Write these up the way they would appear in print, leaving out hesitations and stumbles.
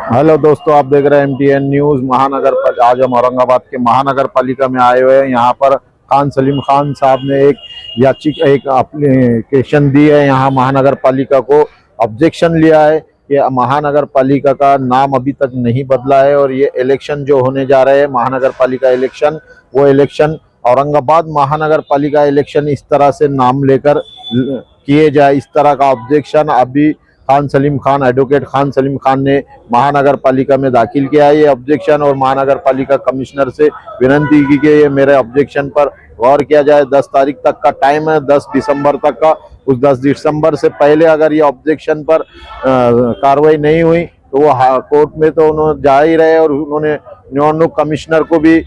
Hello दोस्तों, आप देख रहे हैं MTN न्यूज। आज हम औरंगाबाद के महानगर पालिका में आए हुए हैं। यहाँ पर खान सलीम खान साहब ने एक एप्लीकेशन दी है। यहाँ महानगर पालिका को ऑब्जेक्शन लिया है कि महानगर पालिका का नाम अभी तक नहीं बदला है और ये इलेक्शन जो होने जा रहे हैं महानगर पालिका इलेक्शन, वो इलेक्शन औरंगाबाद महानगर पालिका इलेक्शन इस तरह से नाम लेकर किए जाए, इस तरह का ऑब्जेक्शन अभी एडवोकेट खान सलीम खान ने महानगर पालिका में दाखिल किया है ये ऑब्जेक्शन। और महानगर पालिका कमिश्नर से विनती की कि ये मेरे ऑब्जेक्शन पर गौर किया जाए। 10 तारीख तक का टाइम है, 10 दिसंबर तक का। उस 10 दिसंबर से पहले अगर ये ऑब्जेक्शन पर कार्रवाई नहीं हुई तो वो कोर्ट में तो उन्होंने जा ही रहे। और उन्होंने निवडणूक कमिश्नर को भी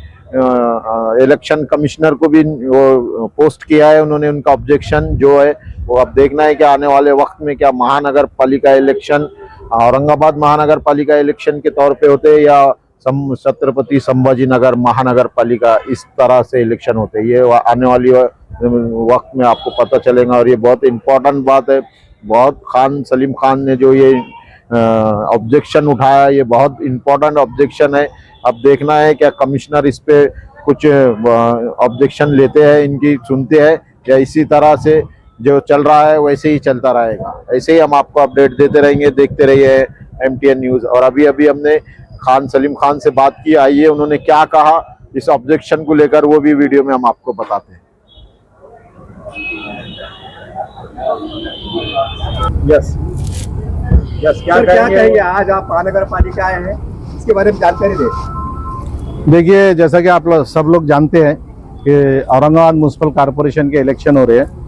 इलेक्शन कमिश्नर को भी वो पोस्ट किया है उन्होंने उनका ऑब्जेक्शन जो है वो। अब देखना है कि आने वाले वक्त में क्या महानगर पालिका इलेक्शन औरंगाबाद महानगर पालिका इलेक्शन के तौर पे होते हैं या छत्रपति संभाजी नगर महानगर पालिका इस तरह से इलेक्शन होते हैं, ये आने वाली वक्त में आपको पता चलेगा। और ये बहुत इम्पोर्टेंट बात है। बहुत खान सलीम खान ने जो ये ऑब्जेक्शन उठाया, ये बहुत इम्पोर्टेंट ऑब्जेक्शन है। अब देखना है क्या कमिश्नर इस पे कुछ ऑब्जेक्शन लेते हैं, इनकी सुनते हैं, या इसी तरह से जो चल रहा है वैसे ही चलता रहेगा। ऐसे ही हम आपको अपडेट देते रहेंगे। देखते रहिए MTN न्यूज। और अभी हमने खान सलीम खान से बात की, आइए उन्होंने क्या कहा इस ऑब्जेक्शन को लेकर, वो भी वीडियो में हम आपको बताते हैं। यस क्या कहेंगे आज आप महानगर पालिका आए हैं, इसके बारे में जानकारी दें। देखिए, जैसा कि आप सब लोग जानते हैं कि औरंगाबाद म्यूनसिपल कॉरपोरेशन के इलेक्शन हो रहे हैं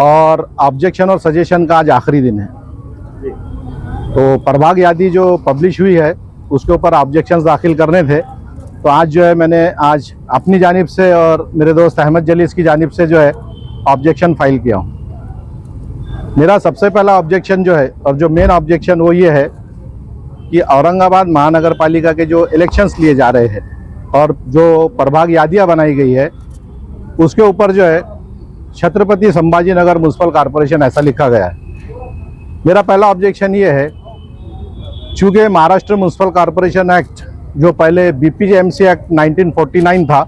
और ऑब्जेक्शन और सजेशन का आज आखिरी दिन है। तो प्रभाग यादी जो पब्लिश हुई है उसके ऊपर ऑब्जेक्शंस दाखिल करने थे। तो आज जो है मैंने आज अपनी जानिब से और मेरे दोस्त अहमद जलीस की जानिब से जो है ऑब्जेक्शन फाइल किया हूँ। मेरा सबसे पहला ऑब्जेक्शन जो है और जो मेन ऑब्जेक्शन वो ये है कि औरंगाबाद महानगर पालिका के जो इलेक्शंस लिए जा रहे हैं और जो प्रभाग यादियाँ बनाई गई है उसके ऊपर जो है छत्रपति संभाजी नगर म्यूनसिपल कॉरपोरेशन ऐसा लिखा गया है। मेरा पहला ऑब्जेक्शन ये है, चूँकि महाराष्ट्र म्यूनसिपल कॉरपोरेशन एक्ट जो पहले BPMC एक्ट 1949 था,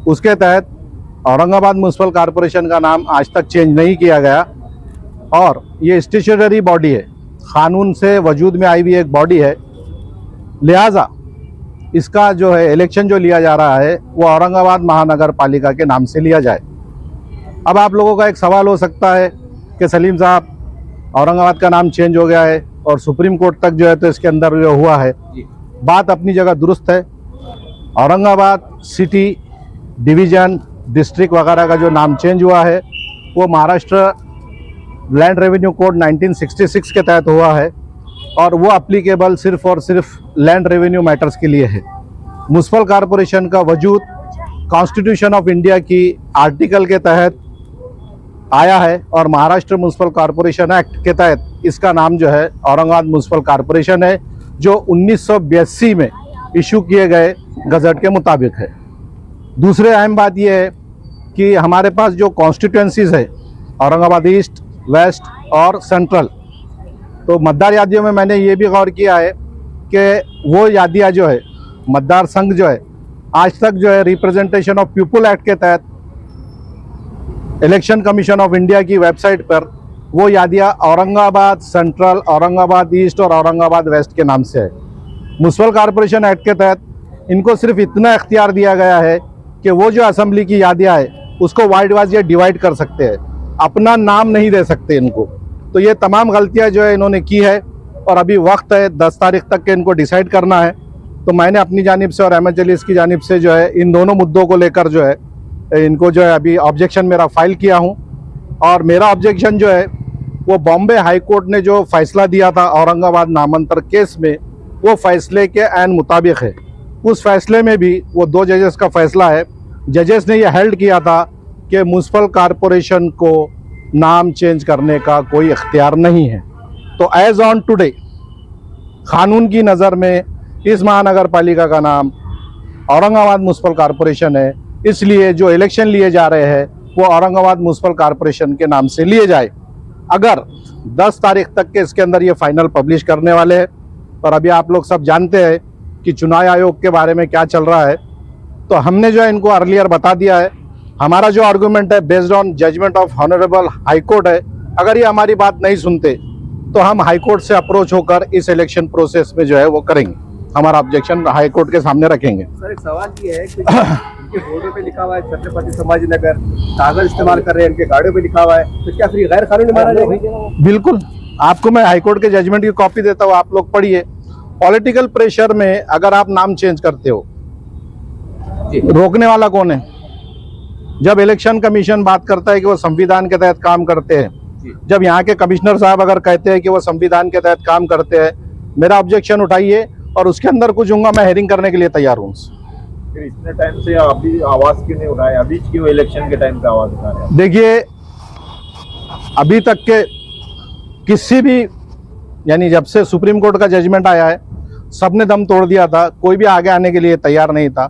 उसके तहत औरंगाबाद म्यूनसिपल कॉरपोरेशन का नाम आज तक चेंज नहीं किया गया और ये स्टेचुटरी बॉडी है, कानून से वजूद में आई हुई एक बॉडी है। लिहाजा इसका जो है इलेक्शन जो लिया जा रहा है वो औरंगाबाद महानगर पालिका के नाम से लिया जाए। अब आप लोगों का एक सवाल हो सकता है कि सलीम साहब, औरंगाबाद का नाम चेंज हो गया है और सुप्रीम कोर्ट तक जो है तो इसके अंदर जो हुआ है, बात अपनी जगह दुरुस्त है। औरंगाबाद सिटी, डिवीज़न, डिस्ट्रिक्ट वगैरह का जो नाम चेंज हुआ है वो महाराष्ट्र लैंड रेवेन्यू कोड 1966 के तहत हुआ है और वो अप्लीकेबल सिर्फ और सिर्फ लैंड रेवेन्यू मैटर्स के लिए है। म्यूनसिपल कॉरपोरेशन का वजूद कॉन्स्टिट्यूशन ऑफ इंडिया की आर्टिकल के तहत आया है और महाराष्ट्र म्यूनसिपल कॉरपोरेशन एक्ट के तहत इसका नाम जो है औरंगाबाद म्यूनसिपल कॉरपोरेशन है, जो 1982 में इशू किए गए गजट के मुताबिक है। दूसरे अहम बात यह है कि हमारे पास जो कॉन्स्टिट्यूंसीज़ है औरंगाबाद ईस्ट, वेस्ट और सेंट्रल, तो मतदार यादियों में मैंने ये भी गौर किया है कि वो यादियाँ जो है मतदार संघ जो है आज तक जो है रिप्रेजेंटेशन ऑफ पीपल एक्ट के तहत इलेक्शन कमीशन ऑफ इंडिया की वेबसाइट पर वो यादियाँ औरंगाबाद सेंट्रल, औरंगाबाद ईस्ट और औरंगाबाद वेस्ट के नाम से है। म्यूनसिपल कॉरपोरेशन एक्ट के तहत इनको सिर्फ इतना इख्तियार दिया गया है कि वो जो असेंबली की यादियाँ है उसको वार्ड वाइज ये डिवाइड कर सकते हैं, अपना नाम नहीं दे सकते इनको। तो ये तमाम गलतियाँ जो है इन्होंने की है और अभी वक्त है 10 तारीख तक के इनको डिसाइड करना है। तो मैंने अपनी जानिब से और अहमद जलीस की जानिब से जो है इन दोनों मुद्दों को लेकर जो है इनको जो है अभी ऑब्जेक्शन मेरा फाइल किया हूँ। और मेरा ऑब्जेक्शन जो है वो बॉम्बे हाई कोर्ट ने जो फैसला दिया था औरंगाबाद नामांतर केस में, वो फैसले के ऐन मुताबिक है। उस फैसले में भी वो 2 जजेस का फैसला है। जजेस ने ये हेल्ड किया था कि म्यूनसिपल कॉरपोरेशन को नाम चेंज करने का कोई इख्तियार नहीं है। तो एज ऑन टुडे कानून की नज़र में इस महानगर पालिका का नाम औरंगाबाद म्यूनसिपल कॉरपोरेशन है, इसलिए जो इलेक्शन लिए जा रहे हैं वो औरंगाबाद म्यूनसिपल कॉरपोरेशन के नाम से लिए जाए। अगर 10 तारीख तक के इसके अंदर ये फाइनल पब्लिश करने वाले हैं। और अभी आप लोग सब जानते हैं कि चुनाव आयोग के बारे में क्या चल रहा है, तो हमने जो है इनको अर्लियर बता दिया है। हमारा जो आर्गूमेंट है based on judgement of honourable high court है, अगर ये हमारी बात नहीं सुनते तो हम हाई कोर्ट से अप्रोच होकर इस इलेक्शन प्रोसेस में जो है वो करेंगे, हमारा ऑब्जेक्शन हाई कोर्ट के सामने रखेंगे। सर एक सवाल ये है कि इनके बोर्डों पे लिखा हुआ है छत्रपति संभाजी नगर, कागज इस्तेमाल कर रहे हैं, इनके गाड़ियों पे लिखा हुआ है, तो क्या फिर गैर कानूनी माना जाएगा? बिल्कुल, आपको मैं हाई कोर्ट के जजमेंट की कॉपी देता हूँ, आप लोग पढ़िए। पॉलिटिकल प्रेशर में अगर आप नाम चेंज करते हो, रोकने वाला कौन है? जब इलेक्शन कमीशन बात करता है कि वो संविधान के तहत काम करते हैं, जब यहाँ के कमिश्नर साहब अगर कहते हैं कि वो संविधान के तहत काम करते हैं, मेरा ऑब्जेक्शन उठाइए और उसके अंदर कुछ होगा, मैं हेयरिंग करने के लिए तैयार हूँ। फिर इतने टाइम से अभी आवाज क्यों नहीं उठाए? अभी क्यों इलेक्शन के टाइम पे आवाज उठा रहे हैं? देखिए, अभी तक के किसी भी, यानी जब से सुप्रीम कोर्ट का जजमेंट आया है, सबने दम तोड़ दिया था, कोई भी आगे आने के लिए तैयार नहीं था।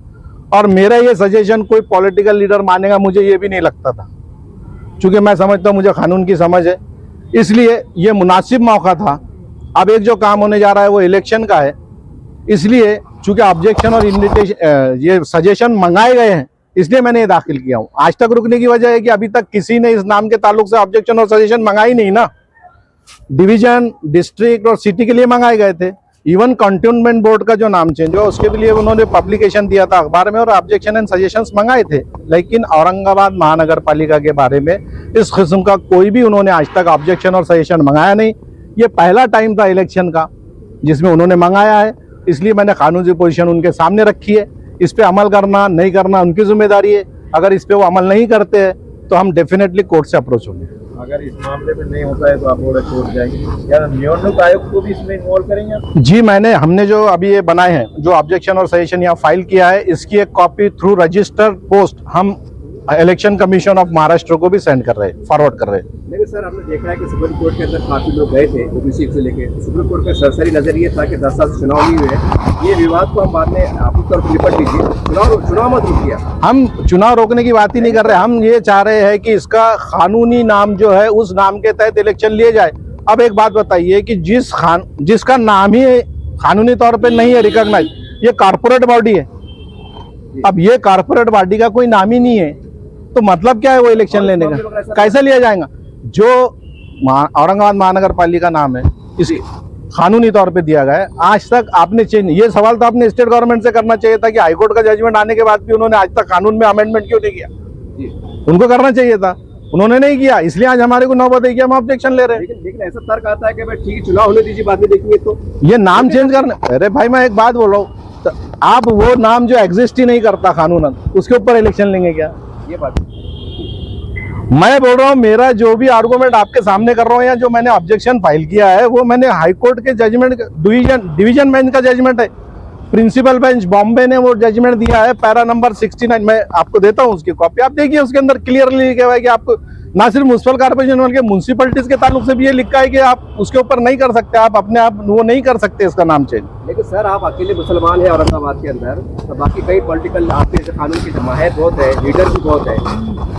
और मेरा ये सजेशन कोई पॉलिटिकल लीडर मानेगा, मुझे ये भी नहीं लगता था, क्योंकि मैं समझता हूँ मुझे कानून की समझ है, इसलिए ये मुनासिब मौका था। अब एक जो काम होने जा रहा है वो इलेक्शन का है, इसलिए चूंकि ऑब्जेक्शन और इन्विटेशन ये सजेशन मंगाए गए हैं, इसलिए मैंने ये दाखिल किया हूँ। आज तक रुकने की वजह है कि अभी तक किसी ने इस नाम के ताल्लुक से ऑब्जेक्शन और सजेशन मंगाई नहीं ना। डिवीजन, डिस्ट्रिक्ट और सिटी के लिए मंगाए गए थे। इवन कंटोनमेंट बोर्ड का जो नाम चेंज हुआ उसके लिए उन्होंने पब्लिकेशन दिया था अखबार में और ऑब्जेक्शन एंड सजेशंस मंगाए थे, लेकिन औरंगाबाद महानगर पालिका के बारे में इस किस्म का कोई भी उन्होंने आज तक ऑब्जेक्शन और सजेशन मंगाया नहीं। ये पहला टाइम था इलेक्शन का जिसमें उन्होंने मंगाया है, इसलिए मैंने कानूनी पोजीशन उनके सामने रखी है। इस पे अमल करना नहीं करना उनकी जिम्मेदारी है। अगर इस पे वो अमल नहीं करते हैं तो हम डेफिनेटली कोर्ट से अप्रोच होंगे। अगर इस मामले में नहीं होता है तो आप बोर्ड छोड़ जाएंगे या नियामक आयोग को भी इसमें इन्वॉल्व करेंगे आप? जी, हमने जो अभी ये बनाए हैं, जो ऑब्जेक्शन और सजेशन यहाँ फाइल किया है, इसकी एक कॉपी थ्रू रजिस्टर्ड पोस्ट हम इलेक्शन कमीशन ऑफ महाराष्ट्र को भी सेंड कर रहे हैं, फॉरवर्ड कर रहे हैं। लेकिन सर आपने देखा है कि सुप्रीम कोर्ट के अंदर काफी लोग गए थे ओबीसी से लेके, सुप्रीम कोर्ट का सरसरी नजर ये था कि 10 साल से चुनाव नहीं हुए, ये विवाद को हम बाद में आपको तौर पर निपट लीजिए, चुनाव मत रुकिए। हम चुनाव रोकने की बात ही नहीं कर रहे, हम ये चाह रहे हैं कि इसका कानूनी नाम जो है उस नाम के तहत इलेक्शन लिए जाए। अब एक बात बताइए कि जिसका नाम ही कानूनी तौर पे नहीं है रिकॉग्नाइज, ये कारपोरेट बॉडी है। अब ये कारपोरेट बॉडी का कोई नाम ही नहीं है तो मतलब क्या है वो इलेक्शन लेने का? कैसे लिया जाएगा? जो औरंगाबाद महानगर पालिका नाम है इस कानूनी तौर पे दिया गया है। आज तक आपने चेंज, ये सवाल तो आपने स्टेट गवर्नमेंट से करना चाहिए था कि हाईकोर्ट का जजमेंट आने के बाद भी उन्होंने आज तक कानून में अमेंडमेंट क्यों नहीं किया? उनको करना चाहिए था, उन्होंने नहीं किया, इसलिए आज हमारे को नौबत है कि हम ऑब्जेक्शन ले रहे हैं। लेकिन ऐसा तर्क आता है कि भाई ठीक है चुनाव होने दीजिए, बाद में देखेंगे। तो ये नाम चेंज करना, अरे भाई मैं एक बात बोल रहा हूँ, तो आप वो नाम जो एग्जिस्ट ही नहीं करता कानूनन, उसके ऊपर इलेक्शन लेंगे क्या? ये बात मैं बोल रहा हूँ, मेरा जो भी आर्गुमेंट आपके सामने कर रहा हूँ या जो मैंने ऑब्जेक्शन फाइल किया है वो मैंने हाई कोर्ट के जजमेंट, डिवीजन बेंच का जजमेंट है, प्रिंसिपल बेंच बॉम्बे ने वो जजमेंट दिया है, पैरा नंबर 69, मैं आपको देता हूँ उसकी कॉपी, आप देखिए। उसके अंदर क्लियरली लिखा हुआ है कि आपको ना सिर्फ म्युनिसिपल कॉर्पोरेशन बल्कि म्युनिसिपलिटीज के ताल्लुक से भी ये लिखा है कि आप उसके ऊपर नहीं कर सकते, आप अपने आप वो नहीं कर सकते इसका नाम चेंज। लेकिन सर आप अकेले मुसलमान हैं औरंगाबाद के अंदर, तो बाकी कई पॉलिटिकल आपके कानून की जमायत बहुत है, लीडर भी बहुत है,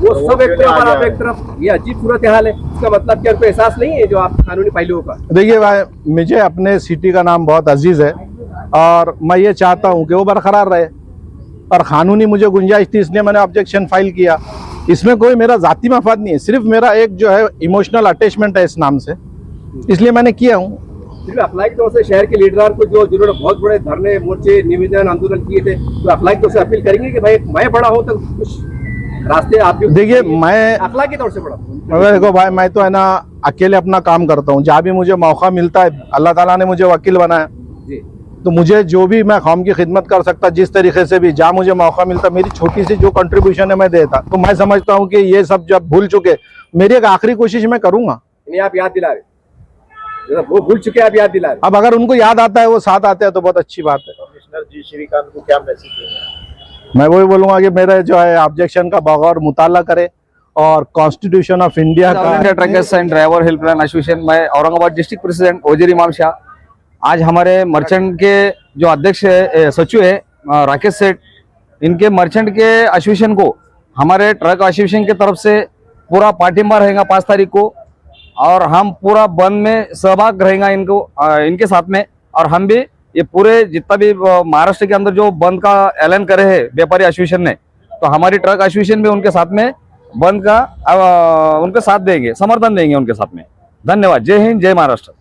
वो सब एक तरफ और आप एक तरफ, ये अजीब सूरत हाल है। इसका मतलब क्या उनको एहसास नहीं है जो आप कानूनी पहलुओं का? देखिए भाई, मुझे अपने सिटी का नाम बहुत अजीज है और मैं ये चाहता हूँ कि वो बरकरार रहे और कानूनी मुझे गुंजाइश थी, इसलिए मैंने ऑब्जेक्शन फाइल किया। इसमें कोई मेरा जाती मफाद नहीं है, सिर्फ मेरा एक जो है इमोशनल अटैचमेंट है इस नाम से, इसलिए मैंने किया हूँ। सिर्फ अप्लाई तौर से शहर के लीडर को जो जिन्होंने बहुत बड़े धरने, मोर्चे, निवेदन, आंदोलन किए थे, तो अप्लाई तौर से अपील करेंगे कि भाई मैं बड़ा हूँ तो कुछ रास्ते आप देखिए, मैं अखलाकी तौर से बड़ा, देखो भाई, मैं तो है ना अकेले अपना काम करता हूँ, जहाँ भी मुझे मौका मिलता है, अल्लाह ताला ने मुझे वकील बनाया, तो मुझे जो भी मैं कौम की खिदमत कर सकता, जिस तरीके से भी जहाँ मुझे मौका मिलता, मेरी छोटी सी जो कंट्रीब्यूशन है मैं देता। तो मैं समझता हूँ कि ये सब जब भूल चुके, मेरी एक आखिरी कोशिश मैं करूंगा। आप याद दिला रहे, वो भूल चुके, आप याद दिला रहे। अब अगर उनको याद आता है, वो साथ आते हैं तो बहुत अच्छी बात है। कमिश्नर जी श्रीकांत को क्या मैसेज देंगे? मैं वही बोलूंगा कि मेरा जो है ऑब्जेक्शन का बगौर मुताला करे और कॉन्स्टिट्यूशन ऑफ इंडिया का। Truckers and driver helpline association, मैं औरंगाबाद डिस्ट्रिक्ट प्रेसिडेंट ओजेर इमाम शाह। आज हमारे मर्चेंट के जो अध्यक्ष है, सचिव है राकेश सेठ, इनके मर्चेंट के एसोसिएशन को हमारे ट्रक एसोसिएशन की तरफ से पूरा पार्टिंबा रहेगा 5 तारीख को। और हम पूरा बंद में सहभाग रहेगा इनके साथ में। और हम भी ये पूरे जितना भी महाराष्ट्र के अंदर जो बंद का ऐलान करे है व्यापारी एसोसिएशन ने, तो हमारी ट्रक एसोसिएशन भी उनके साथ में बंद का उनके साथ देंगे, समर्थन देंगे उनके साथ में। धन्यवाद। जय हिंद, जय महाराष्ट्र।